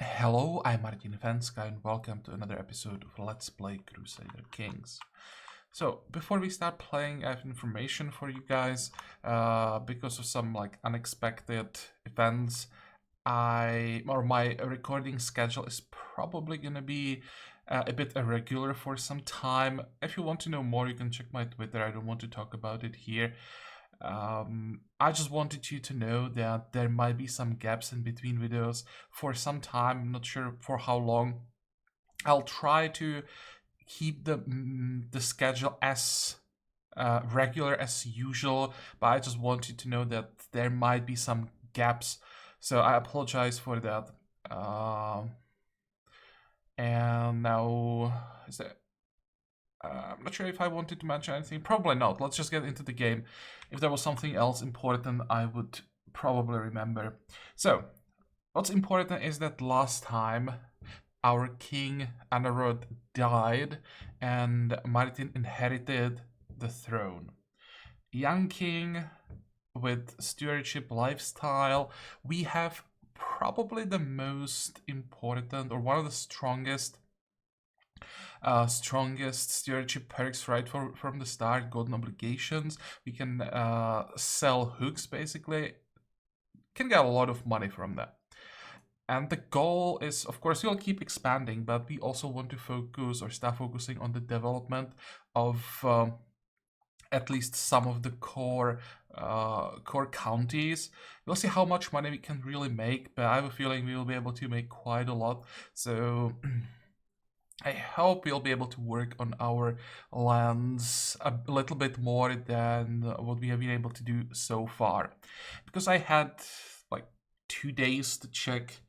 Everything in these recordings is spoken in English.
Hello, I'm Martin Fencka and welcome to another episode of Let's Play Crusader Kings. So, before we start playing, I have information for you guys. Because of some unexpected events, my recording schedule is probably gonna be a bit irregular for some time. If you want to know more, you can check my Twitter. I don't want to talk about it here. I just wanted you to know that there might be some gaps in between videos for some time. I'm not sure for how long. I'll try to keep the schedule as regular as usual, but I just want you to know that there might be some gaps, so I apologize for that. And now, I'm not sure if I wanted to mention anything. Probably not. Let's just get into the game. If there was something else important, I would probably remember. So, what's important is that last time our king Anarod died and Martin inherited the throne. Young king with stewardship lifestyle. We have probably the most important or one of the strongest stewardship perks right from the start. Golden obligations. We can sell hooks, basically. Can get a lot of money from that. And the goal is, of course, we'll keep expanding, but we also want to focus or start focusing on the development of at least some of the core counties. We'll see how much money we can really make, but I have a feeling we will be able to make quite a lot. So I hope we'll be able to work on our lands a little bit more than what we have been able to do so far. Because I had like 2 days to check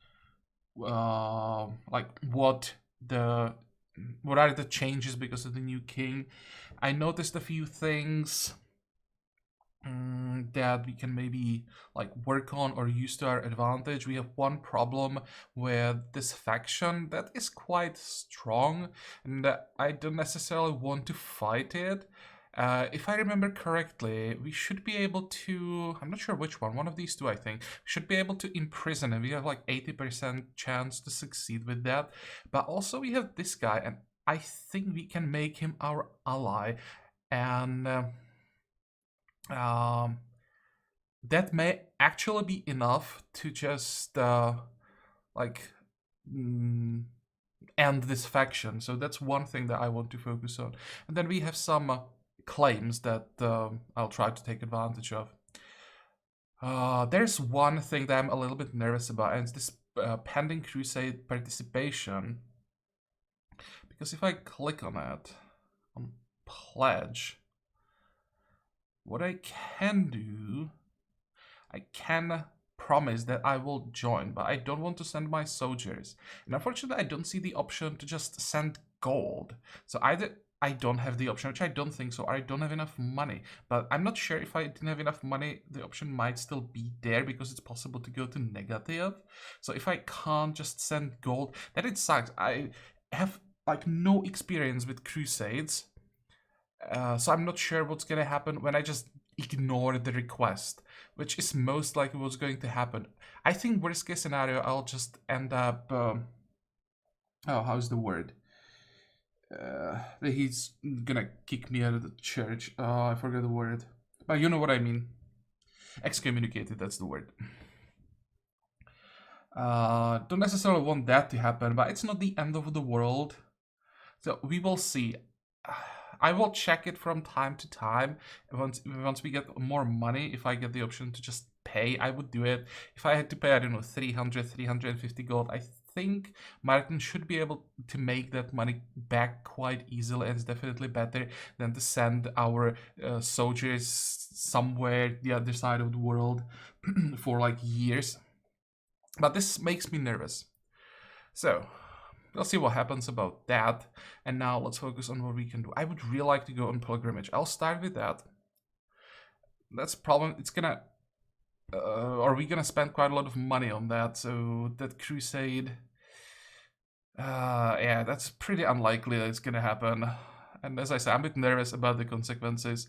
what are the changes because of the new king. I noticed a few things that we can maybe work on or use to our advantage. We have one problem with this faction that is quite strong, and I don't necessarily want to fight it. If I remember correctly, we should be able to, I'm not sure which one of these two I think, should be able to imprison him. We have like 80% chance to succeed with that. But also we have this guy, and I think we can make him our ally. And that may actually be enough to just end this faction. So that's one thing that I want to focus on. And then we have some claims that I'll try to take advantage of. There's one thing that I'm a little bit nervous about, and it's this pending crusade participation. Because if I click on it, on pledge, what I can do, I can promise that I will join, but I don't want to send my soldiers. And unfortunately, I don't see the option to just send gold. So either I don't have the option, which I don't think so, or I don't have enough money. But I'm not sure if I didn't have enough money, the option might still be there because it's possible to go to negative. So if I can't just send gold, then it sucks. I have no experience with crusades. So I'm not sure what's gonna happen when I just ignore the request, which is most likely what's going to happen. I think worst case scenario, I'll just end up, how's the word? He's gonna kick me out of the church. I forgot the word, but you know what I mean. Excommunicated, that's the word. Don't necessarily want that to happen, but it's not the end of the world. So we will see. I will check it from time to time. Once we get more money, if I get the option to just pay, I would do it. If I had to pay, I don't know, 350 gold, I think Martin should be able to make that money back quite easily, and it's definitely better than to send our soldiers somewhere the other side of the world for years. But this makes me nervous. So we'll see what happens about that. And now let's focus on what we can do. I would really like to go on pilgrimage. I'll start with that. That's a problem. It's gonna... are we gonna spend quite a lot of money on that? So that crusade... yeah, that's pretty unlikely that it's gonna happen. And as I said, I'm a bit nervous about the consequences.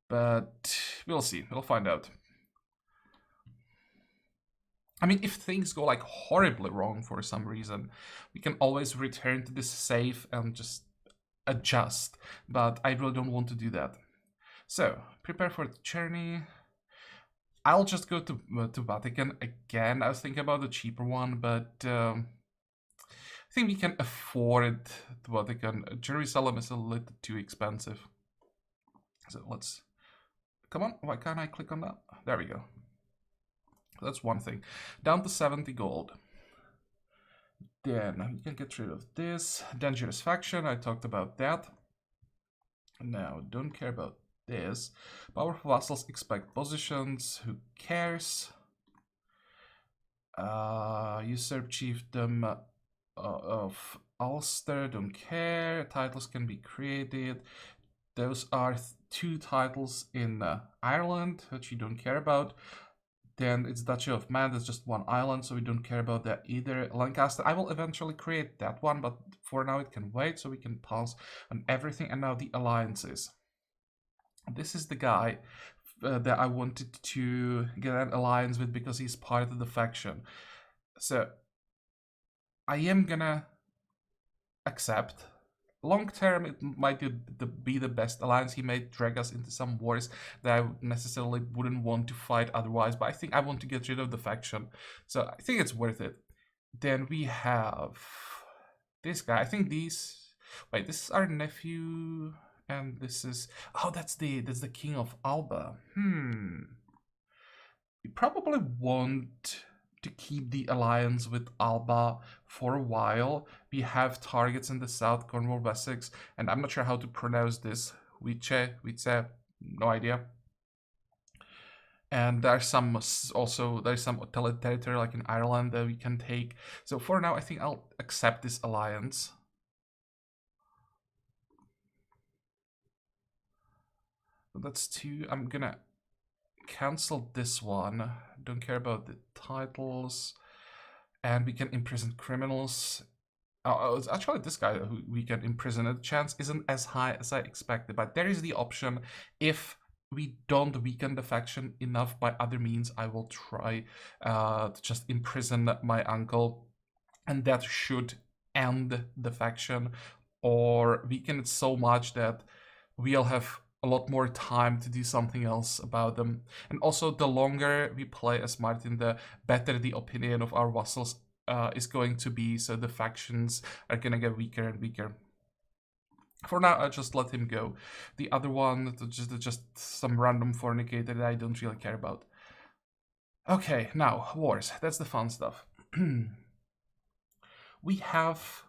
But we'll see. We'll find out. I mean, if things go like horribly wrong for some reason, we can always return to this save and just adjust, but I really don't want to do that. So, prepare for the journey. I'll just go to Vatican again. I was thinking about the cheaper one, but I think we can afford the Vatican. Jerusalem is a little too expensive. So let's... Come on, why can't I click on that? There we go. That's one thing. Down to 70 gold. Then we can get rid of this. Dangerous faction, I talked about that. Now, don't care about this. Powerful vassals expect positions. Who cares? Usurp chiefdom of Ulster. Don't care. Titles can be created. Those are two titles in Ireland, which you don't care about. Then it's Duchy of Man, that's just one island, so we don't care about that either. Lancaster, I will eventually create that one, but for now it can wait, so we can pass on everything. And now the alliances. This is the guy that I wanted to get an alliance with because he's part of the faction. So I am gonna accept. Long term, it might be the best alliance. He may drag us into some wars that I necessarily wouldn't want to fight otherwise, but I think I want to get rid of the faction, so I think it's worth it. Then we have this guy. I think these... Wait, this is our nephew, and this is... Oh, that's the king of Alba. We probably want to keep the alliance with Alba for a while. We have targets in the south, Cornwall, Wessex, and I'm not sure how to pronounce this. Wice, no idea. And there's some territory like in Ireland that we can take. So for now, I think I'll accept this alliance. So that's 2. I'm gonna cancel this one. Don't care about the titles. And we can imprison criminals. Oh, it's actually this guy who we can imprison. The chance isn't as high as I expected, but there is the option. If we don't weaken the faction enough by other means, I will try to just imprison my uncle, and that should end the faction or weaken it so much that we'll have a lot more time to do something else about them. And also, the longer we play as Martin, the better the opinion of our vassals is going to be, so the factions are gonna get weaker and weaker. For now, I just let him go. The other one, just some random fornicator that I don't really care about. Okay, now, wars. That's the fun stuff. We have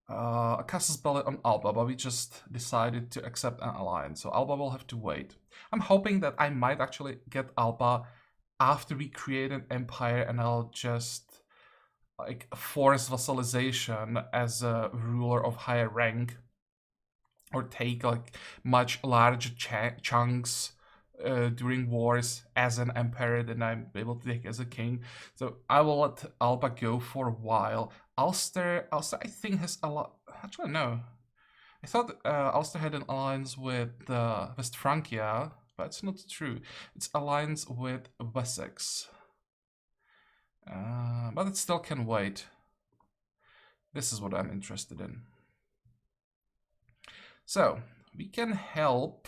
a casus belli on Alba, but we just decided to accept an alliance, so Alba will have to wait. I'm hoping that I might actually get Alba after we create an empire, and I'll just like force vassalization as a ruler of higher rank, or take like much larger chunks during wars as an emperor than I'm able to take as a king. So I will let Alba go for a while. Ulster, I think has a lot. Actually, no. I thought Ulster had an alliance with West Francia, but it's not true. It's alliance with Wessex. But it still can wait. This is what I'm interested in. So, we can help...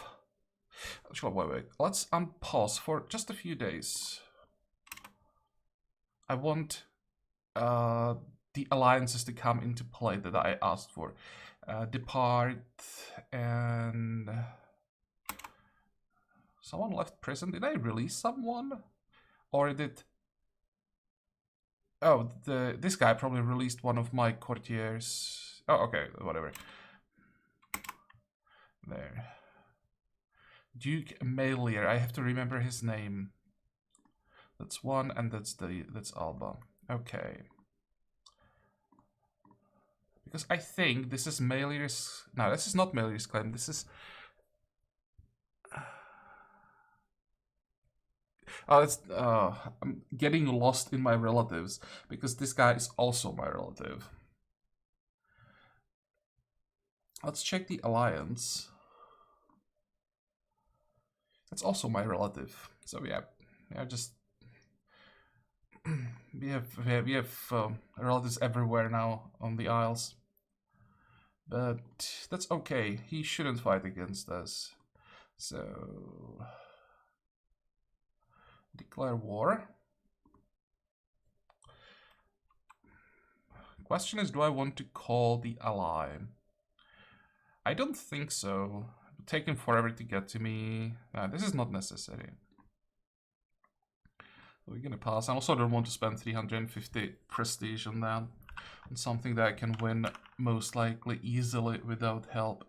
Actually, wait. Let's unpause for just a few days. I want the alliances to come into play that I asked for. Depart, and... Someone left prison. Did I release someone? Or did... Oh, this guy probably released one of my courtiers. Oh, okay, whatever. There. Duke Malier. I have to remember his name. That's one, and that's Alba. Okay. Because I think this is Malier's... No, this is not Malier's claim. This is... Oh, it's... I'm getting lost in my relatives, because this guy is also my relative. Let's check the alliance. That's also my relative. So yeah, just... we have relatives everywhere now on the Isles. But that's okay. He shouldn't fight against us. So declare war. Question is, do I want to call the ally? I don't think so. It's taking forever to get to me. This is not necessary. We're gonna pass. I also don't want to spend 350 prestige on that. On something that I can win most likely easily without help.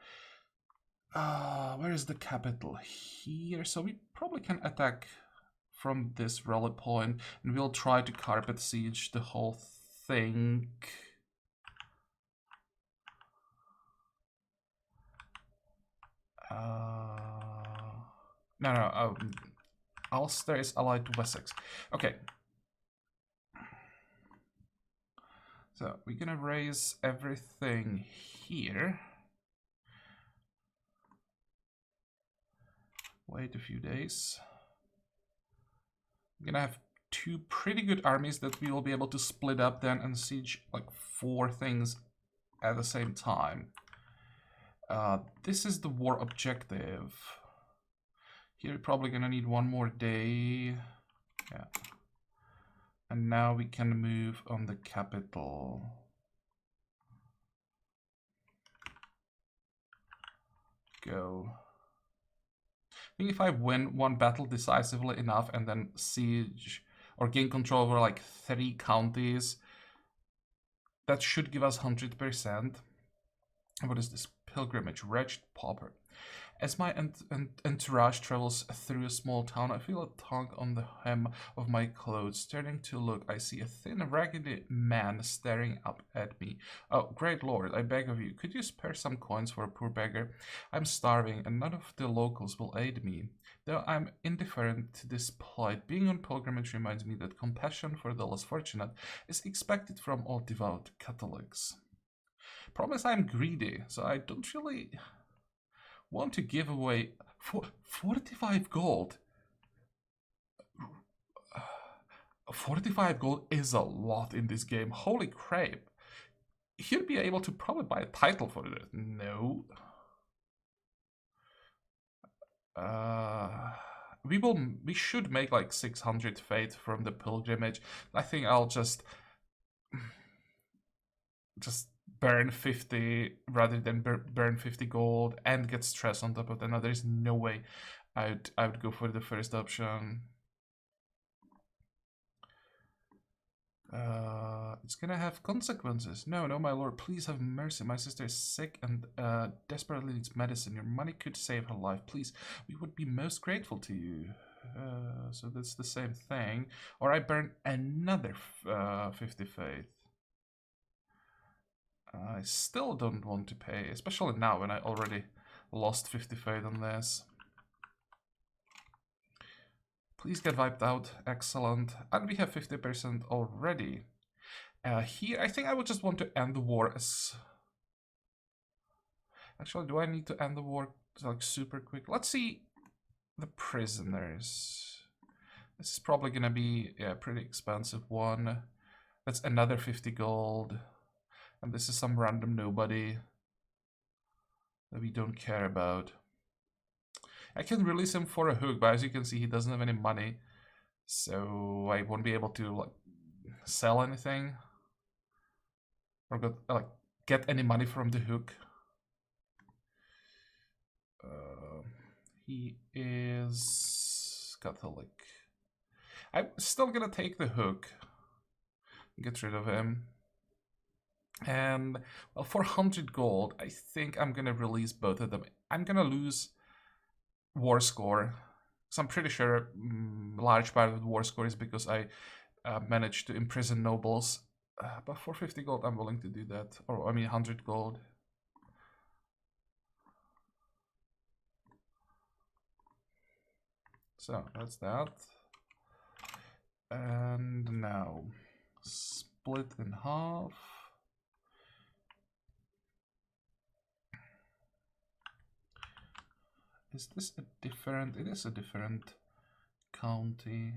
Where is the capital? Here. So we probably can attack from this rally point, and we'll try to carpet siege the whole thing. No. Ulster is allied to Wessex. Okay. So we're gonna raise everything here. Wait a few days. We're gonna have two pretty good armies that we will be able to split up then and siege like 4 things at the same time. This is the war objective. Here we're probably gonna need 1 more day. Yeah. And now we can move on the capital. Go. I think if I win 1 battle decisively enough and then siege or gain control over like 3 counties, that should give us 100%. What is this? Pilgrimage, wretched pauper. As my entourage travels through a small town, I feel a tug on the hem of my clothes. Turning to look, I see a thin, raggedy man staring up at me. Oh, great lord, I beg of you, could you spare some coins for a poor beggar? I'm starving, and none of the locals will aid me. Though I'm indifferent to this plight, being on pilgrimage reminds me that compassion for the less fortunate is expected from all devout Catholics. Promise I'm greedy, so I don't really want to give away 45 gold. 45 gold is a lot in this game. Holy crap. He'll be able to probably buy a title for it. No. We should make like 600 faith from the pilgrimage. I think I'll just burn 50 rather than burn 50 gold and get stress on top of that. Now there's no way I would go for the first option. It's gonna have consequences. No, my lord, please have mercy. My sister is sick and desperately needs medicine. Your money could save her life. Please, we would be most grateful to you. So that's the same thing. Or I burn another 50 faith. I still don't want to pay, especially now when I already lost 50 faith on this. Please get wiped out. Excellent. And we have 50% already. Here, I think I would just want to end the war as... Actually, do I need to end the war like super quick? Let's see the prisoners. This is probably gonna be a pretty expensive one. That's another 50 gold. And this is some random nobody that we don't care about. I can release him for a hook, but as you can see, he doesn't have any money. So I won't be able to like sell anything. Or get any money from the hook. He is Catholic. I'm still gonna take the hook. Get rid of him. And, well, for 100 gold, I think I'm gonna release both of them. I'm gonna lose war score. So I'm pretty sure large part of the war score is because I managed to imprison nobles. But for 50 gold, I'm willing to do that. Or, I mean, 100 gold. So, that's that. And now, split in half. Is this a different... It is a different county.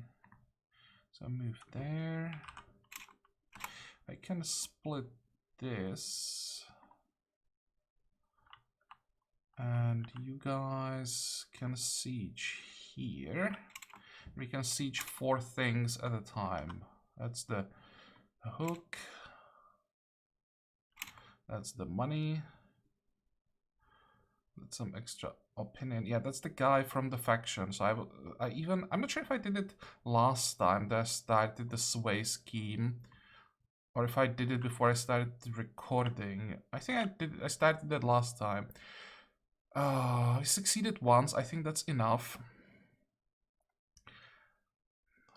So move there. I can split this. And you guys can siege here. We can siege 4 things at a time. That's the hook. That's the money. That's some extra opinion. Yeah, that's the guy from the faction. So I'm not sure if I did it last time that I started the sway scheme, or if I did it before I started recording. I think I started it last time. I succeeded once. I think that's enough.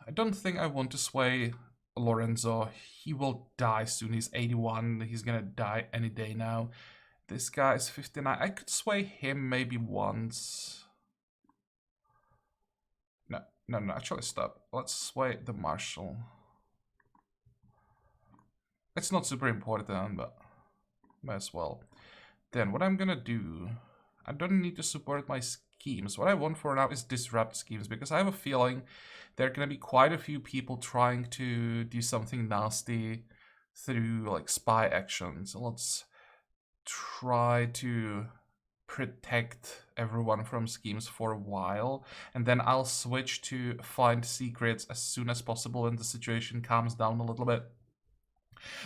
I don't think I want to sway Lorenzo. He will die soon. He's 81. He's gonna die any day now. This guy is 59. I could sway him maybe once. No, actually stop. Let's sway the Marshal. It's not super important, but might as well. Then what I'm gonna do, I don't need to support my schemes. What I want for now is disrupt schemes, because I have a feeling there are gonna be quite a few people trying to do something nasty through like spy actions. Let's try to protect everyone from schemes for a while, and then I'll switch to find secrets as soon as possible when the situation calms down a little bit.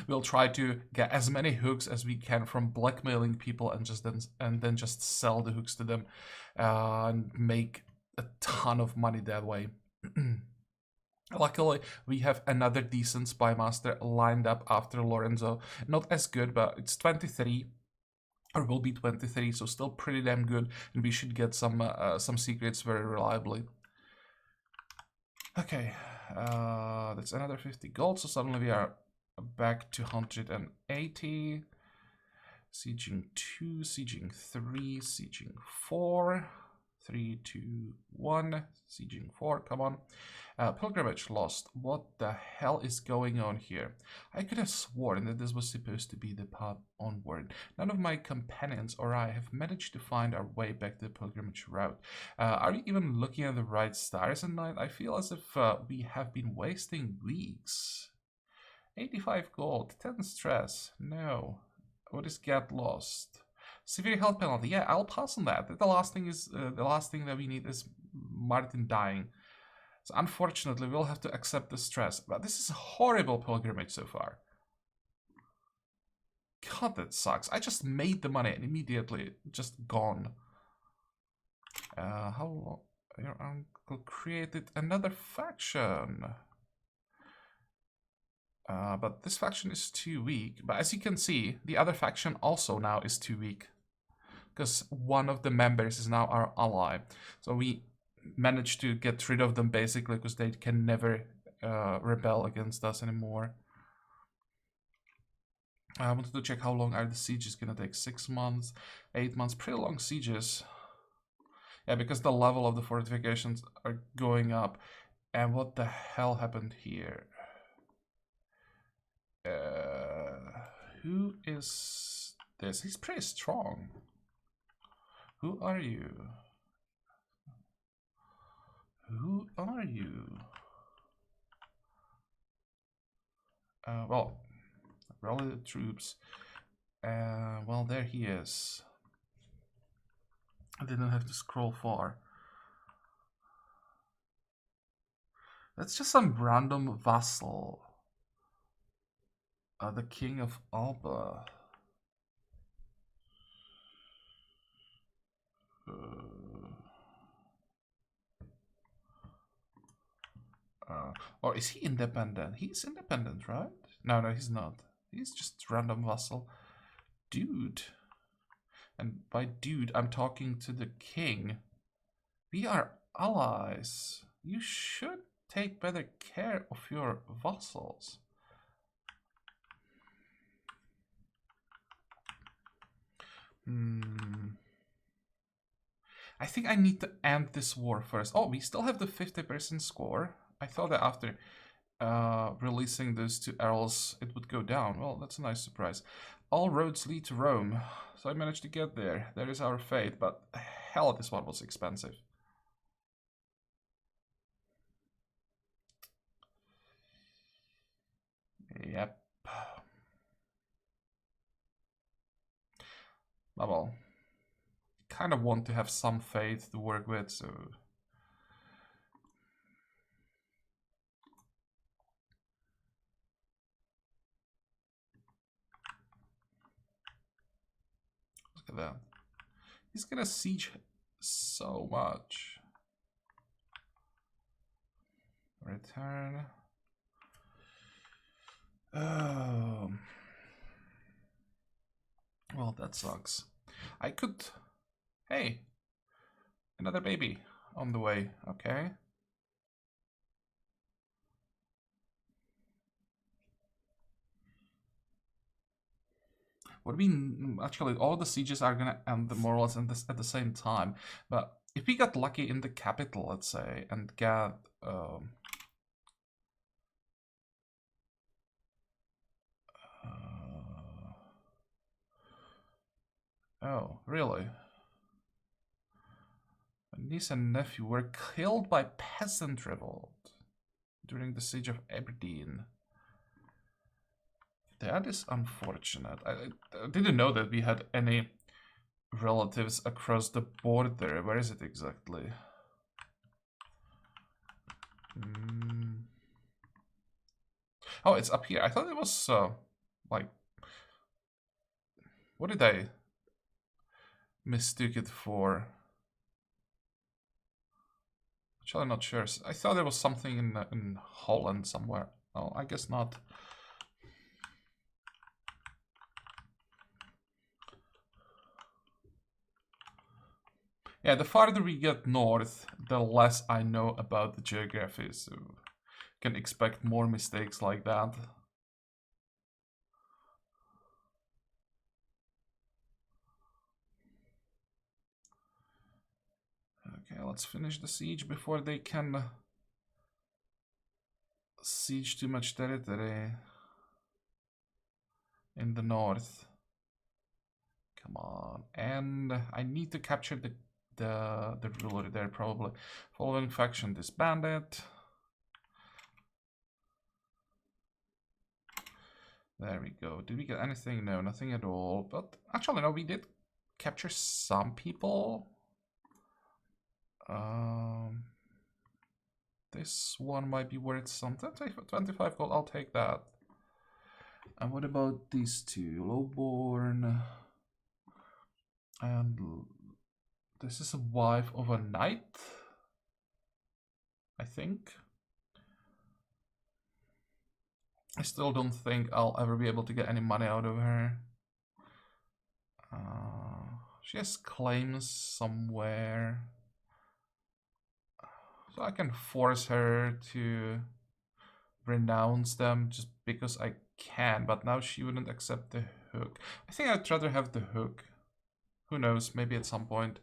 We'll try to get as many hooks as we can from blackmailing people, and then just sell the hooks to them and make a ton of money that way. Luckily, we have another decent spy master lined up after Lorenzo. Not as good, but it's 23. Or will be 23, so still pretty damn good, and we should get some secrets very reliably. Okay, that's another 50 gold, so suddenly we are back to 180. Sieging 2, sieging 3, sieging 4. 3, 2, 1. Sieging 4, come on. Pilgrimage lost. What the hell is going on here? I could have sworn that this was supposed to be the path onward. None of my companions or I have managed to find our way back to the pilgrimage route. Are you even looking at the right stars at night? I feel as if we have been wasting weeks. 85 gold, 10 stress. No. What is get lost? Severe health penalty. Yeah, I'll pass on that. The last thing that we need is Martin dying. So unfortunately, we'll have to accept the stress. But this is a horrible pilgrimage so far. God, that sucks. I just made the money and immediately just gone. How long? Your uncle created another faction. But this faction is too weak. But as you can see, the other faction also now is too weak, because one of the members is now our ally. So we managed to get rid of them basically, because they can never rebel against us anymore. I wanted to check how long are the sieges gonna take. 6 months, 8 months, pretty long sieges. Yeah, because the level of the fortifications are going up. And what the hell happened here? Who is this? He's pretty strong. Who are you? Who are you? Well, rally the troops. Well, there he is. I didn't have to scroll far. That's just some random vassal. The king of Alba. Or is he independent? He's independent, right? No, he's not. He's just random vassal. Dude. And by dude, I'm talking to the king. We are allies. You should take better care of your vassals. I think I need to end this war first. Oh, we still have the 50% score. I thought that after releasing those 2 earls, it would go down. Well, that's a nice surprise. All roads lead to Rome. So I managed to get there. There is our fate, but hell, this one was expensive. Yep. Oh well. Kind of want to have some faith to work with, so... Look at that. He's gonna siege so much. Return. Oh. Well, that sucks. I could... Hey! Another baby on the way. Okay. What we... Actually, all the sieges are gonna end more or less at the same time. But if we get lucky in the capital, let's say, and get... oh, really? My niece and nephew were killed by peasant revolt during the siege of Aberdeen. That is unfortunate. I didn't know that we had any relatives across the border. Where is it exactly? Oh, it's up here. I thought it was, like... What did I mistook it for? Actually, I'm not sure. I thought there was something in Holland somewhere. Oh, I guess not. Yeah, the farther we get north, the less I know about the geography, so can expect more mistakes like that. Okay, let's finish the siege before they can siege too much territory in the north. Come on, and I need to capture the ruler there probably. Following faction disbanded. There we go. Did we get anything? No, nothing at all. But actually, no, we did capture some people. This one might be worth something. 25 gold, I'll take that. And what about these two? Lowborn. And this is a wife of a knight, I think. I still don't think I'll ever be able to get any money out of her. She has claims somewhere. So I can force her to renounce them just because I can, but now she wouldn't accept the hook. I think I'd rather have the hook. Who knows, maybe at some point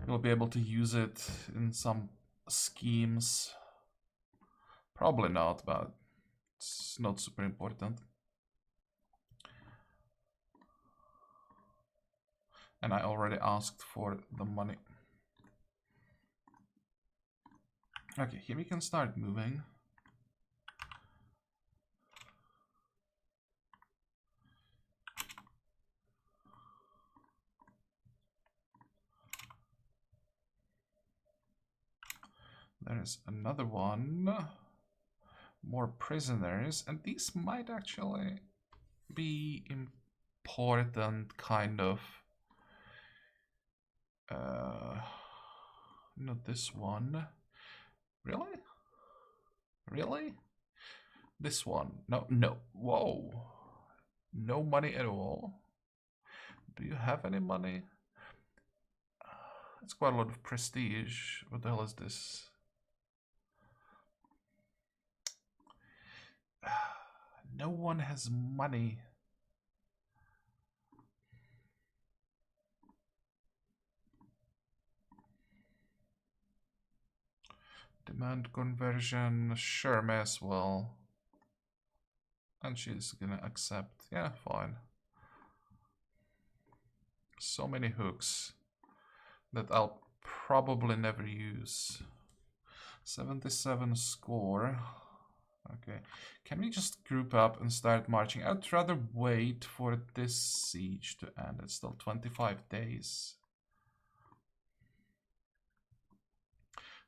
we'll be able to use it in some schemes. Probably not, but it's not super important. And I already asked for the money. Okay, here we can start moving. There's another one. More prisoners, and these might actually be important, kind of. Not this one. Really? Really? This one? No, no. Whoa. No money at all. Do you have any money? It's quite a lot of prestige. What the hell is this? No one has money. Demand conversion, sure, may as well. And she's gonna accept. Yeah, fine. So many hooks that I'll probably never use. 77 score. Okay, can we just group up and start marching? I'd rather wait for this siege to end. It's still 25 days.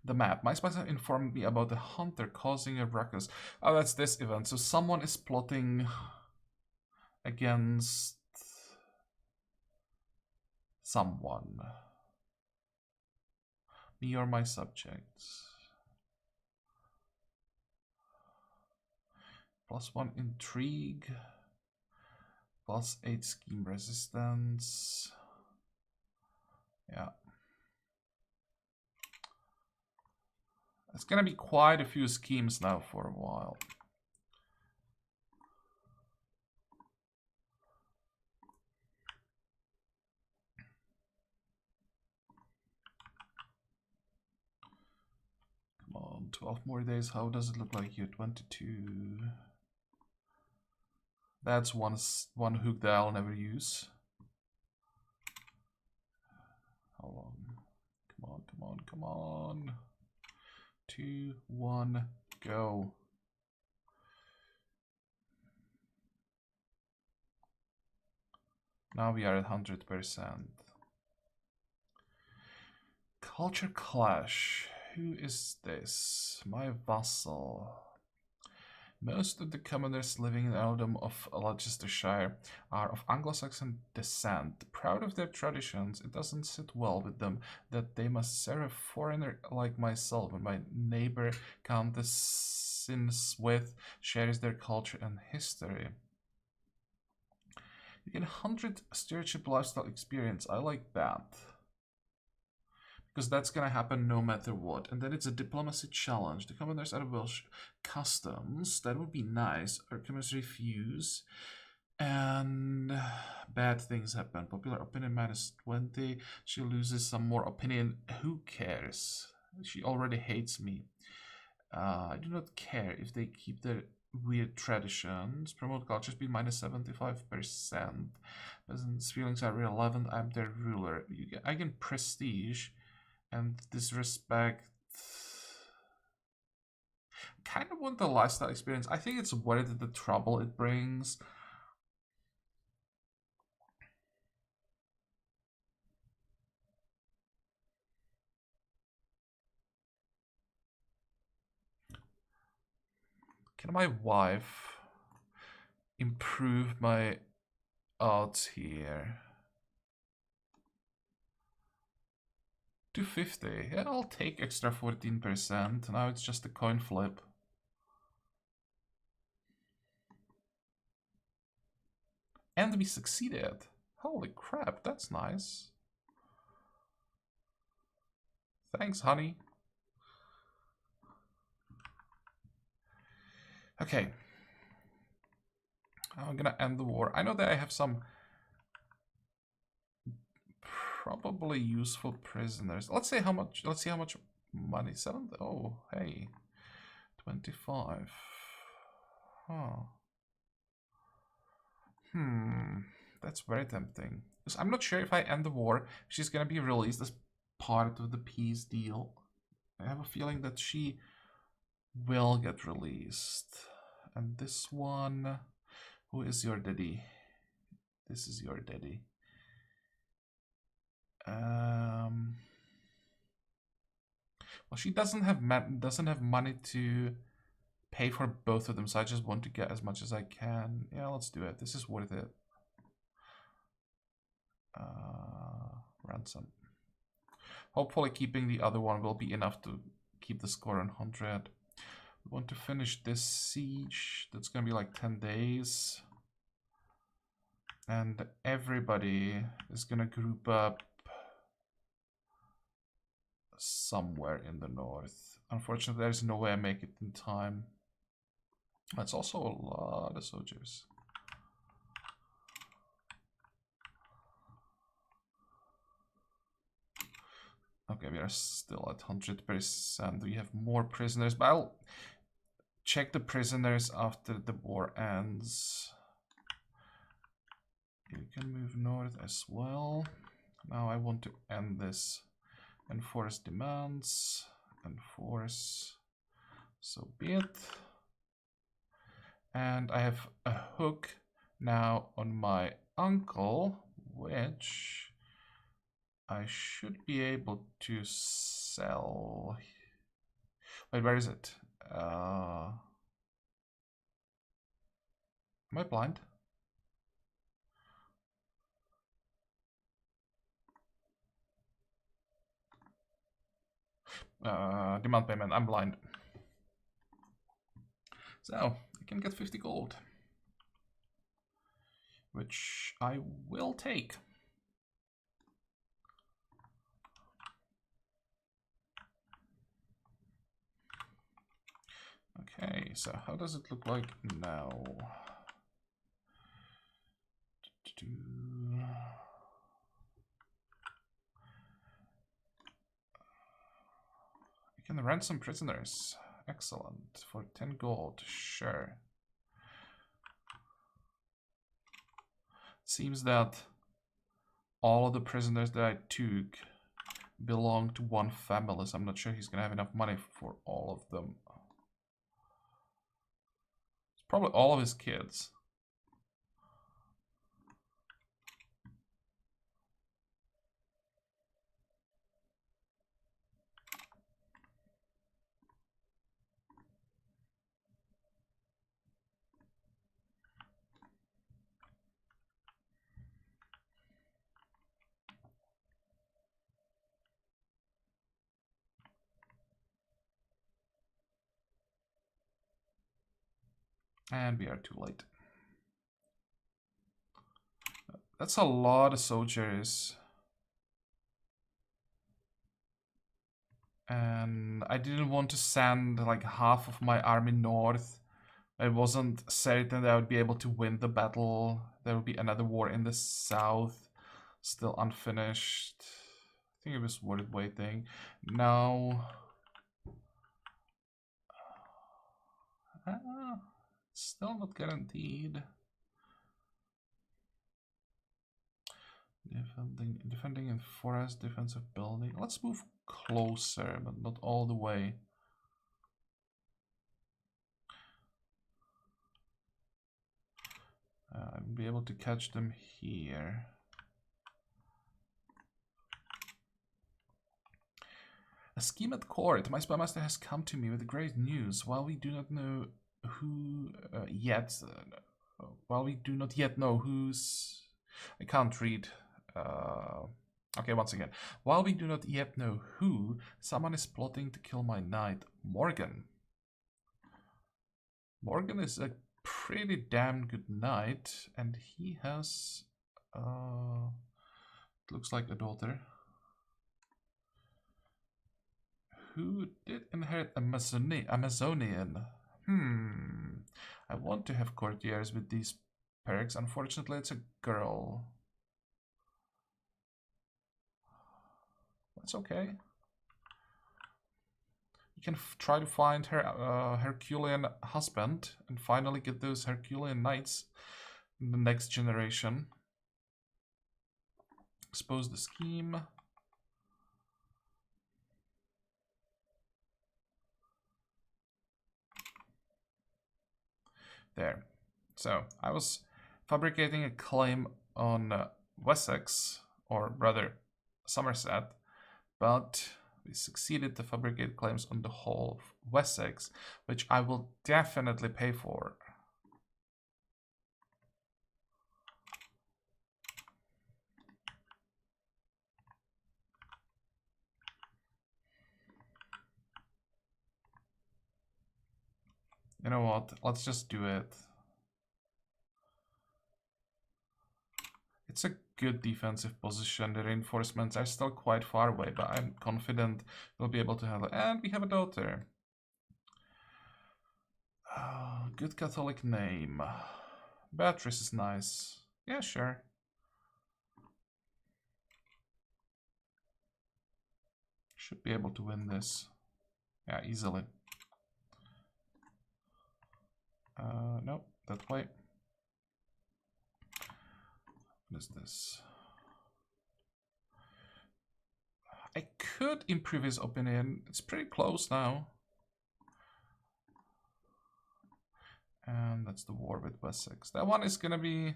The map. My spies have informed me about the hunter causing a ruckus. Oh, that's this event. So someone is plotting against someone. Me or my subjects. +1 intrigue. +8 scheme resistance. Yeah. It's gonna be quite a few schemes now for a while. Come on, 12 more days. How does it look like here? 22. That's one hook that I'll never use. How long? Come on, come on, come on. 2, 1, go. Now we are at 100%. Culture clash. Who is this? My vassal. Most of the commanders living in the earldom of Leicestershire are of Anglo-Saxon descent. Proud of their traditions, it doesn't sit well with them that they must serve a foreigner like myself when my neighbor Countess Sinswith shares their culture and history. You get 100 stewardship lifestyle experience. I like that. Because that's gonna happen no matter what. And then it's a diplomacy challenge. The commanders are Welsh customs. That would be nice. Our commanders refuse. And bad things happen. Popular opinion -20. She loses some more opinion. Who cares? She already hates me. I do not care if they keep their weird traditions. Promote culture speed -75%. Peasants' feelings are irrelevant. I'm their ruler. I can prestige and disrespect. Kind of want the lifestyle experience. I think it's worth the trouble it brings. Can my wife improve my odds here? 250. Yeah, I'll take extra 14%. Now it's just a coin flip. And we succeeded. Holy crap, that's nice. Thanks, honey. Okay. I'm gonna end the war. I know that I have some probably useful prisoners. Let's see how much money. 7. Oh, hey. 25. Huh. That's very tempting. Because I'm not sure if I end the war, she's gonna be released as part of the peace deal. I have a feeling that she will get released. And this one, who is your daddy? This is your daddy. Well, she doesn't have money to pay for both of them, so I just want to get as much as I can. Yeah, let's do it. This is worth it. Ransom. Hopefully keeping the other one will be enough to keep the score on 100. We want to finish this siege. That's gonna be like 10 days. And everybody is gonna group up somewhere in the north. Unfortunately, there's no way I make it in time. That's also a lot of soldiers. Okay, we are still at 100%. We have more prisoners, but I'll check the prisoners after the war ends. You can move north as well. Now I want to end this. Enforce demands. Enforce. So be it. And I have a hook now on my uncle, which I should be able to sell. Wait, where is it? Am I blind? Demand payment, I'm blind. So, I can get 50 gold. Which I will take. Okay, so how does it look like now? We can rent some prisoners. Excellent. For 10 gold, sure. Seems that all of the prisoners that I took belong to one family, so I'm not sure he's gonna have enough money for all of them. It's probably all of his kids. And we are too late. That's a lot of soldiers. And I didn't want to send like half of my army north. I wasn't certain that I would be able to win the battle. There would be another war in the south, still unfinished. I think it was worth waiting. Now, still not guaranteed. Defending in forest, defensive building. Let's move closer, but not all the way. I'll be able to catch them here. A scheme at court. My spymaster has come to me with great news. While we do not know who yet, while we do not yet know who's, I can't read. Okay, once again. While we do not yet know who, someone is plotting to kill my knight, Morgan. Morgan is a pretty damn good knight, and he has, looks like a daughter, who did inherit Amazonian. I want to have courtiers with these perks. Unfortunately, it's a girl. That's okay. You can try to find her Herculean husband and finally get those Herculean knights in the next generation. Expose the scheme. There. So, I was fabricating a claim on Wessex, or rather Somerset, but we succeeded to fabricate claims on the whole of Wessex, which I will definitely pay for. You know what? Let's just do it. It's a good defensive position. The reinforcements are still quite far away, but I'm confident we'll be able to handle it. And we have a daughter. Good Catholic name. Beatrice is nice. Yeah, sure. Should be able to win this. Yeah, easily. Nope, that way. What is this? I could improve his opinion. It's pretty close now. And that's the war with Wessex. That one is gonna be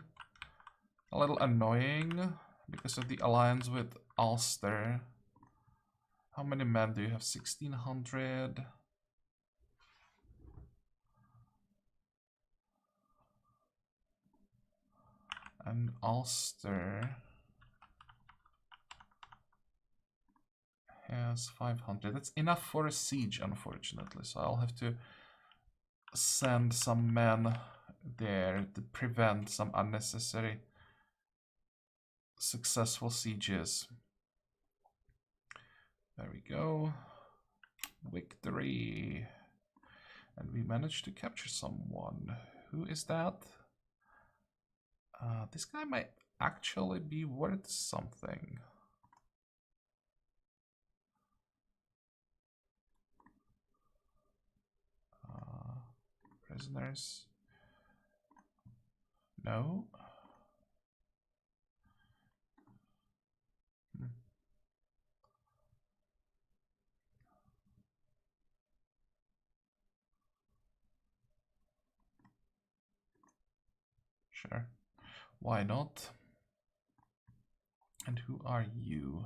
a little annoying because of the alliance with Ulster. How many men do you have? 1600. And Ulster has 500. That's enough for a siege, unfortunately. So I'll have to send some men there to prevent some unnecessary successful sieges. There we go. Victory. And we managed to capture someone. Who is that? This guy might actually be worth something. Prisoners. No. Sure. Why not? And who are you?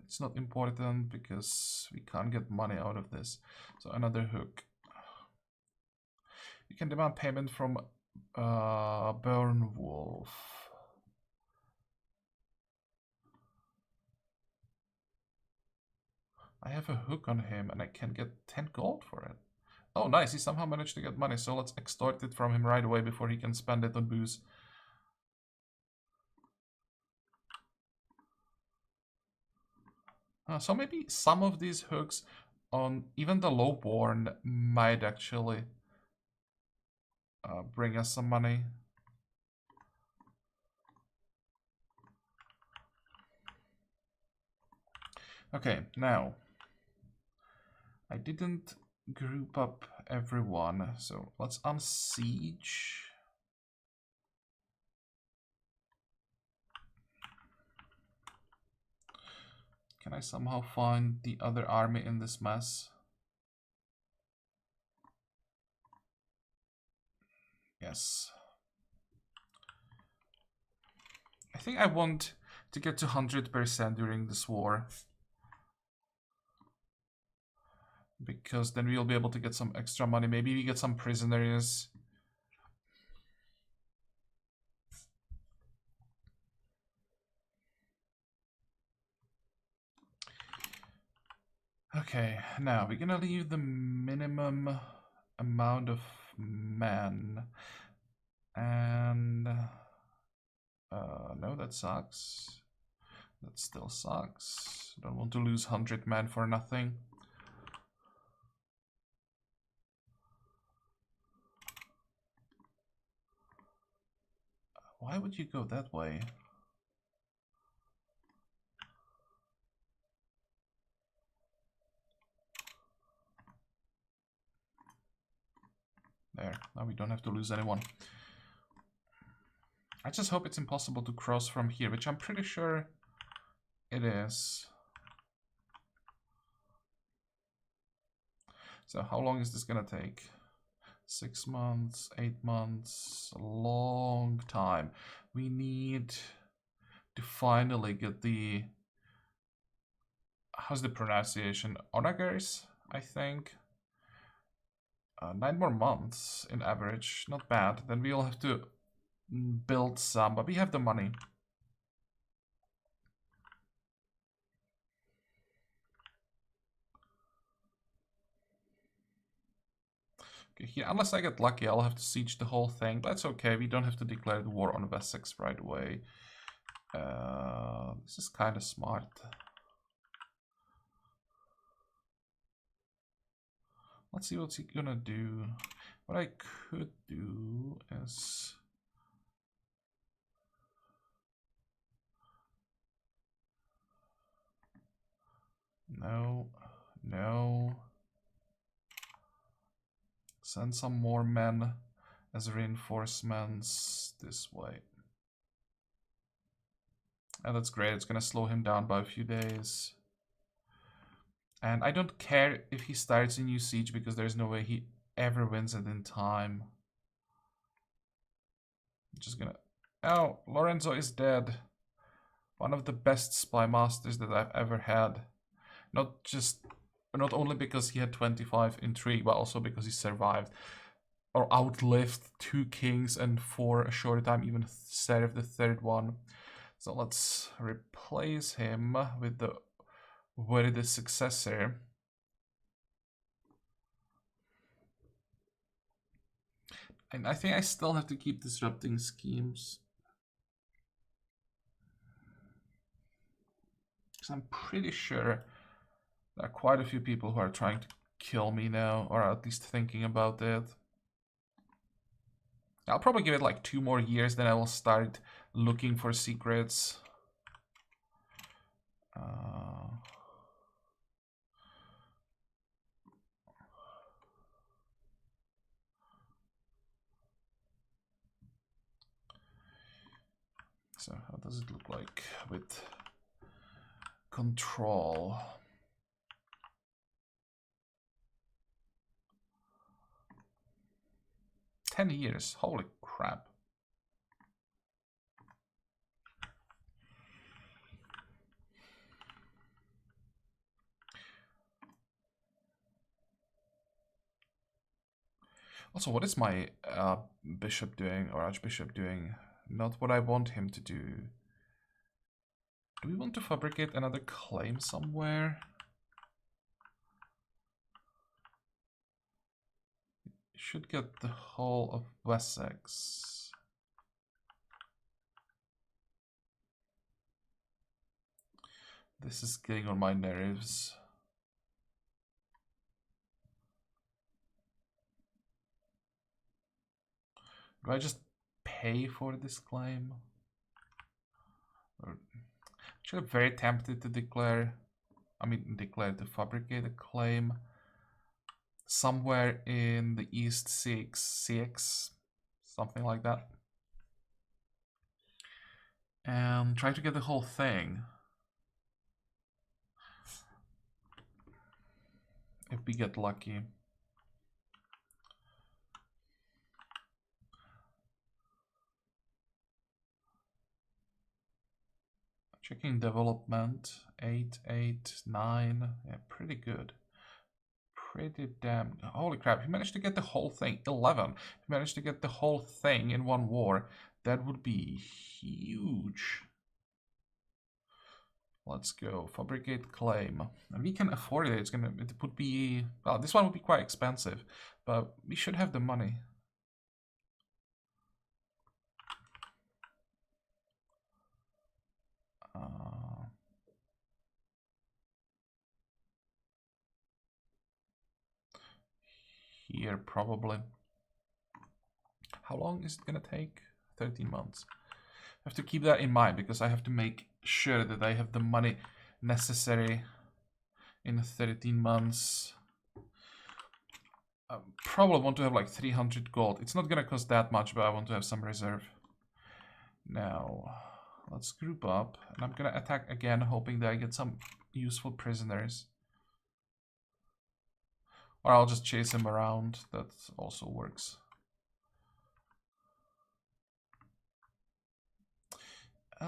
It's not important because we can't get money out of this. So another hook. You can demand payment from Burnwolf. I have a hook on him and I can get 10 gold for it. Oh, nice. He somehow managed to get money. So let's extort it from him right away before he can spend it on booze. So maybe some of these hooks on even the lowborn might actually bring us some money. Okay, now I didn't group up everyone, so let's unsiege. Can I somehow find the other army in this mess? Yes. I think I want to get to 100% during this war. Because then we'll be able to get some extra money. Maybe we get some prisoners. Okay, now we're gonna leave the minimum amount of men. And no, that sucks. That still sucks. Don't want to lose 100 men for nothing. Why would you go that way? There, now we don't have to lose anyone. I just hope it's impossible to cross from here, which I'm pretty sure it is. So how long is this gonna take? 6 months, 8 months, a long time. We need to finally get the... How's the pronunciation? Onagers, I think. 9 more months in average, not bad. Then we'll have to build some, but we have the money. Okay, here, unless I get lucky, I'll have to siege the whole thing. But that's okay, we don't have to declare the war on Wessex right away. This is kind of smart. Let's see what's he gonna do. What I could do is... No, no. Send some more men as reinforcements this way. And that's great, it's gonna slow him down by a few days. And I don't care if he starts a new siege because there's no way he ever wins it in time. I'm just gonna... Oh, Lorenzo is dead. One of the best spy masters that I've ever had. Not only because he had 25 intrigue, but also because he survived or outlived 2 kings and for a short time even served the 3rd one. So let's replace him with the worthy successor. And I think I still have to keep disrupting schemes. Because I'm pretty sure there are quite a few people who are trying to kill me now, or at least thinking about it. I'll probably give it like 2 more years, then I will start looking for secrets. So how does it look like with control? "10 years, holy crap. Also, what is my bishop doing, or archbishop doing? Not what I want him to do. Do we want to fabricate another claim somewhere? Should get the whole of Wessex. This is getting on my nerves. Do I just pay for this claim? Or actually, I'm very tempted to declare to fabricate a claim somewhere in the East CX, something like that. And try to get the whole thing. If we get lucky. Checking development, 8, 8, 9, yeah, pretty good. Pretty damn, holy crap, he managed to get the whole thing, 11. He managed to get the whole thing in one war. That would be huge. Let's go, fabricate claim. And we can afford it, it would be, well, this one would be quite expensive, but we should have the money. Here, probably. How long is it gonna take? 13 months. I have to keep that in mind because I have to make sure that I have the money necessary in 13 months. I probably want to have like 300 gold. It's not gonna cost that much, but I want to have some reserve. Now, let's group up, and I'm gonna attack again, hoping that I get some useful prisoners. Or I'll just chase him around, that also works.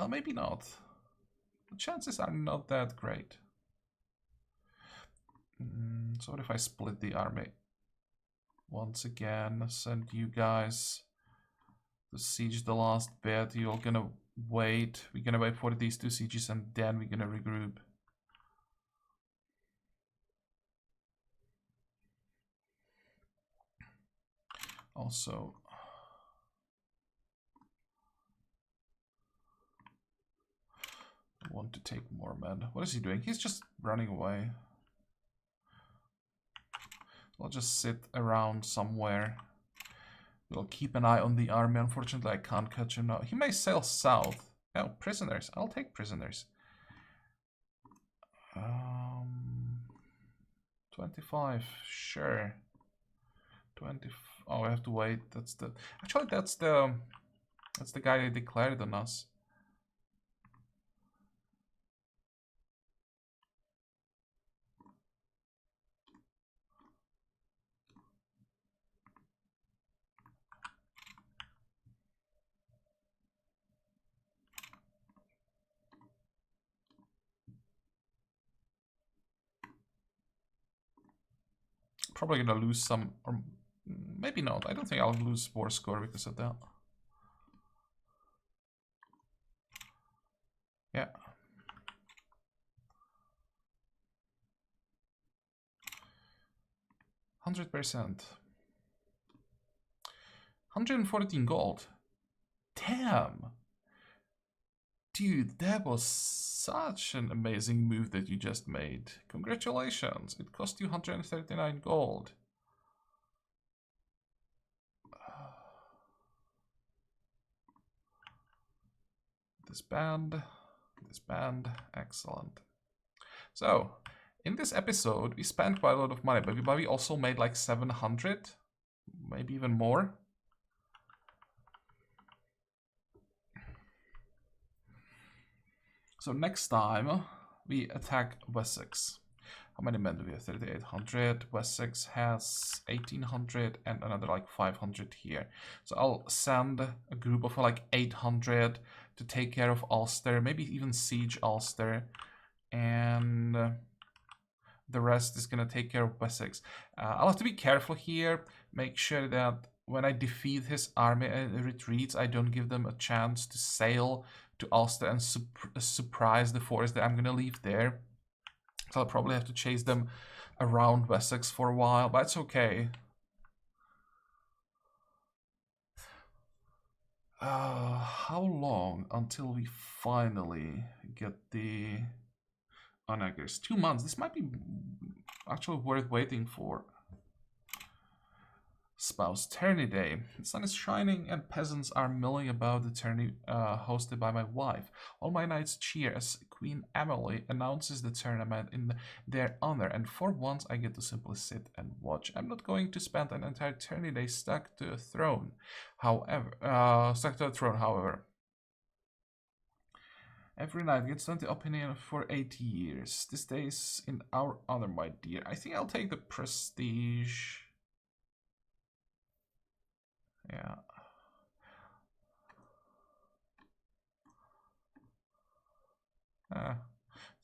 Maybe not. The chances are not that great. So what if I split the army? Once again, send you guys to siege the last bit. You're gonna wait. We're gonna wait for these 2 sieges and then we're gonna regroup. Also, I want to take more men. What is he doing? He's just running away. I'll just sit around somewhere. We'll keep an eye on the army. Unfortunately, I can't catch him now. He may sail south. Oh, prisoners. I'll take prisoners. 25, sure. 20. Oh, I have to wait. Actually, that's the guy they declared on us. probably gonna lose some, or maybe not. I don't think I'll lose war score because of that. Yeah. %100%. 114 gold. Damn! Dude, that was such an amazing move that you just made. Congratulations! It cost you 139 gold. Disband. Excellent. So, in this episode, we spent quite a lot of money, but we also made like 700, maybe even more. So next time, we attack Wessex. How many men do we have? 3,800. Wessex has 1,800 and another like 500 here. So I'll send a group of like 800 to take care of Ulster, maybe even siege Ulster. And the rest is gonna take care of Wessex. I'll have to be careful here. Make sure that when I defeat his army and retreats, I don't give them a chance to sail to Ulster and surprise the force that I'm gonna leave there. So I'll probably have to chase them around Wessex for a while, but it's okay. How long until we finally get the Onagers? 2 months. This might be actually worth waiting for. Spouse tourney day. The sun is shining and peasants are milling about the tourney hosted by my wife. All my knights cheer as Queen Emily announces the tournament in their honor, and for once I get to simply sit and watch. I'm not going to spend an entire tourney day stuck to a throne. However, every knight gets 20 opinion for 8 years. This day is in our honor, my dear. I think I'll take the prestige. Yeah.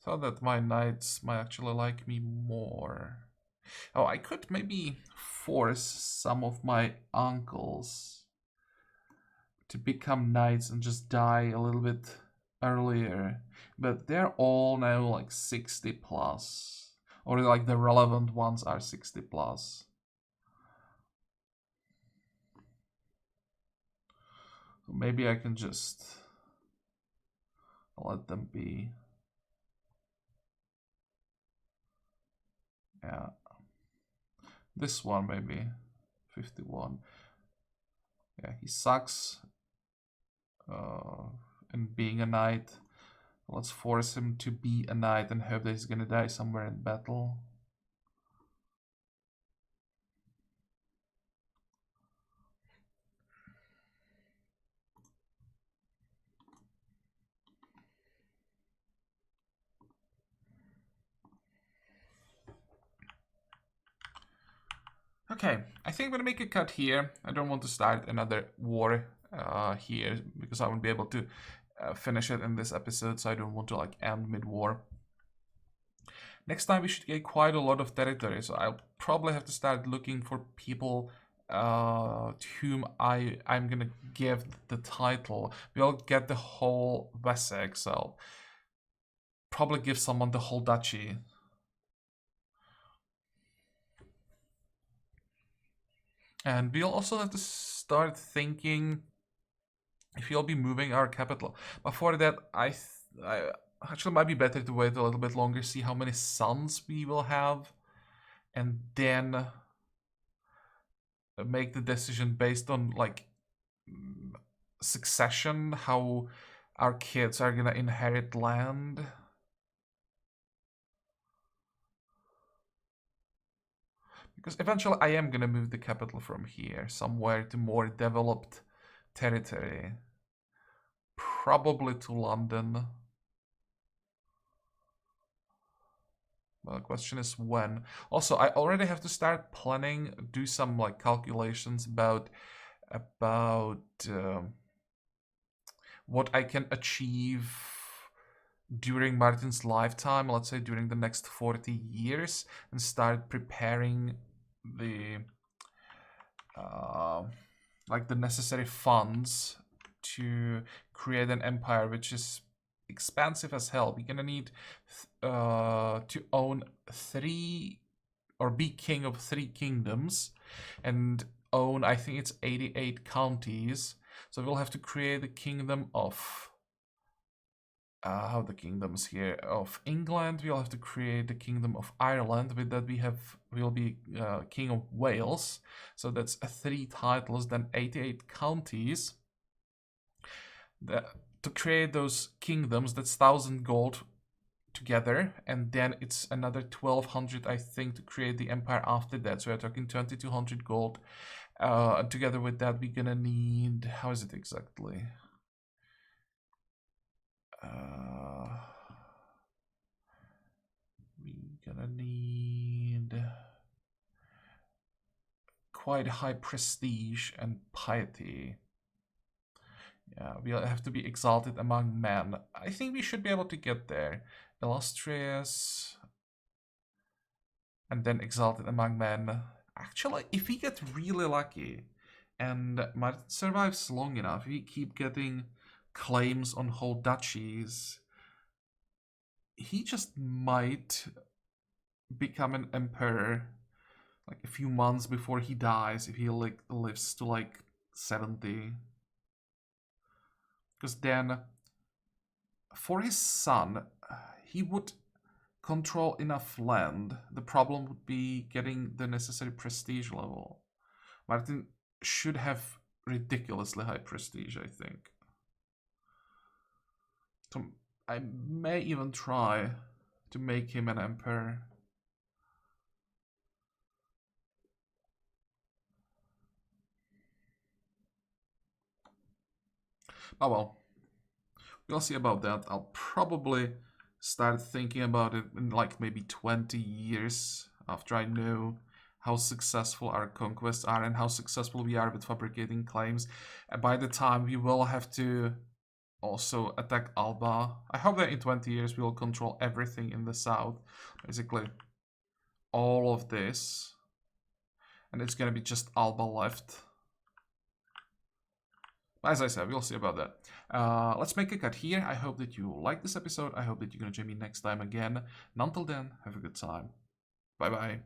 Thought that my knights might actually like me more. Oh, I could maybe force some of my uncles to become knights and just die a little bit earlier. But they're all now like 60 plus. Or like the relevant ones are 60 plus. So maybe I can just let them be. Yeah. This one maybe. 51. Yeah, he sucks in being a knight. Let's force him to be a knight and hope that he's gonna die somewhere in battle. Okay, I think I'm gonna make a cut here. I don't want to start another war here because I won't be able to finish it in this episode, so I don't want to like end mid-war. Next time we should get quite a lot of territory, so I'll probably have to start looking for people to whom I'm gonna give the title. We'll get the whole Wessex, so I'll probably give someone the whole duchy. And we'll also have to start thinking if we'll be moving our capital. But for that, I actually might be better to wait a little bit longer, see how many sons we will have, and then make the decision based on like succession, how our kids are gonna inherit land. Because eventually I am gonna move the capital from here somewhere to more developed territory. Probably to London. Well, the question is when. Also, I already have to start planning, do some like calculations about what I can achieve during Martin's lifetime, let's say during the next 40 years, and start preparing the like the necessary funds to create an empire, which is expansive as hell. We're gonna need to own 3 or be king of 3 kingdoms and own, I think it's 88 counties. So we'll have to create a kingdom of how the kingdoms here of England. We'll have to create the kingdom of Ireland. With that, we'll be king of Wales. So that's 3 titles, then 88 counties. To create those kingdoms, that's 1,000 gold together, and then it's another 1,200, I think, to create the empire after that. So we're talking 2,200 gold. Together with that, we're gonna need, how is it exactly? We're gonna need quite high prestige and piety. Yeah, we'll have to be exalted among men. I think we should be able to get there. Illustrious, and then exalted among men. Actually, if we get really lucky and Martin survives long enough, we keep getting claims on whole duchies, he just might become an emperor like a few months before he dies, if he like lives to like 70. Because then for his son, he would control enough land. The problem would be getting the necessary prestige level. Martin should have ridiculously high prestige, I think. So I may even try to make him an emperor. Oh well, we'll see about that. I'll probably start thinking about it in like maybe 20 years after I know how successful our conquests are and how successful we are with fabricating claims. And by the time we will have to also attack Alba. I hope that in 20 years we will control everything in the south. Basically, all of this. And it's gonna be just Alba left. As I said, we'll see about that. Let's make a cut here. I hope that you liked this episode. I hope that you're gonna join me next time again. And until then, have a good time. Bye-bye.